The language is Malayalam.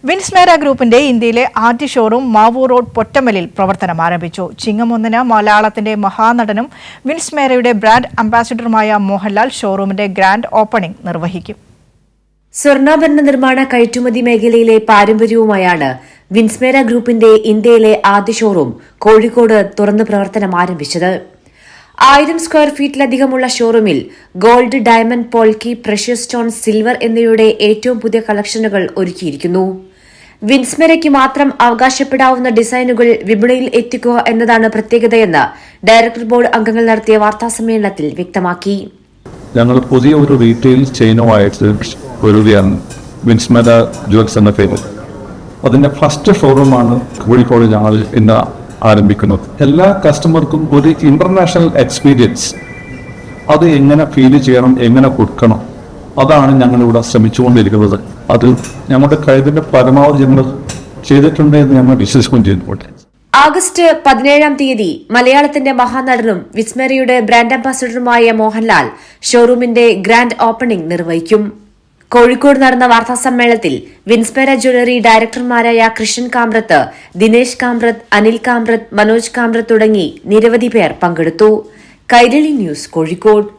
വിൻസ്മേര ഗ്രൂപ്പിന്റെ ഇന്ത്യയിലെ ആദ്യ ഷോറൂം മാവൂർ റോഡ് പൊറ്റമ്മലിൽ പ്രവർത്തനം ആരംഭിച്ചു. ചിങ്ങം 1-ന് മലയാളത്തിന്റെ മഹാനടനും വിൻസ്മേരയുടെ ബ്രാൻഡ് അംബാസിഡറുമായ മോഹൻലാൽ ഷോറൂമിന്റെ ഗ്രാൻഡ് ഓപ്പണിംഗ് നിർവഹിക്കും. സ്വർണ്ണാഭരണ നിർമ്മാണ കയറ്റുമതി മേഖലയിലെ പാരമ്പര്യവുമായാണ് വിൻസ്മേര ഗ്രൂപ്പിന്റെ ഇന്ത്യയിലെ ആദ്യ ഷോറൂം കോഴിക്കോട് തുറന്ന് പ്രവർത്തനം ആരംഭിച്ചത്. 1000 സ്ക്വയർ ഫീറ്റിലധികമുള്ള ഷോറൂമിൽ gold, diamond, polki, precious stone, silver എന്നിവയുടെ ഏറ്റവും പുതിയ കളക്ഷനുകൾ ഒരുക്കിയിരിക്കുന്നു. വിൻസ്മേരയ്ക്ക് മാത്രം അവകാശപ്പെടാവുന്ന ഡിസൈനുകൾ വിപണിയിൽ എത്തിക്കുക എന്നതാണ് പ്രത്യേകതയെന്ന് ഡയറക്ടർ ബോർഡ് അംഗങ്ങൾ നടത്തിയ വാർത്താസമ്മേളനത്തിൽ വ്യക്തമാക്കി. ഞങ്ങൾ പുതിയ ഒരു റീറ്റെയിൽ ചെയിനുമായിട്ട് വരികയാണ് വിൻസ്മേര ജ്വൽസ് എന്ന പേര്. അതിന്റെ ഫസ്റ്റ് ഷോറൂമാണ് കോഴിക്കോട് ഞങ്ങൾ ഇന്ന് ആരംഭിക്കുന്നത്. എല്ലാ കസ്റ്റമർക്കും ഒരു ഇന്റർനാഷണൽ എക്സ്പീരിയൻസ് അത് എങ്ങനെ ഫീൽ ചെയ്യണം, എങ്ങനെ കൊടുക്കണം, അതാണ് ഞങ്ങളിവിടെ ശ്രമിച്ചുകൊണ്ടിരിക്കുന്നത്. അത് ഞങ്ങളുടെ കഴിവിന്റെ പരമാവധി ഞങ്ങൾ ചെയ്തിട്ടുണ്ട് എന്ന് ഞങ്ങൾ വിശ്വസിക്കുകയും ചെയ്യുന്നുണ്ട്. ആഗസ്റ്റ് 17-ാം തീയതി മലയാളത്തിന്റെ മഹാനടനും വിൻസ്മേരയുടെ ബ്രാൻഡ് അംബാസിഡറുമായ മോഹൻലാൽ ഷോറൂമിന്റെ ഗ്രാൻഡ് ഓപ്പണിംഗ് നിർവഹിക്കും. കോഴിക്കോട് നടന്ന വാർത്താസമ്മേളനത്തിൽ വിൻസ്മേര ജ്വല്ലറി ഡയറക്ടർമാരായ കൃഷ്ണൻ കാമ്പ്രത്ത്, ദിനേശ് കാമ്പ്രത്ത്, അനിൽ കാമ്പ്രത്ത്, മനോജ് കാമ്പ്രത്ത് തുടങ്ങി നിരവധി പേർ പങ്കെടുത്തു. കൈരളി ന്യൂസ്, കോഴിക്കോട്.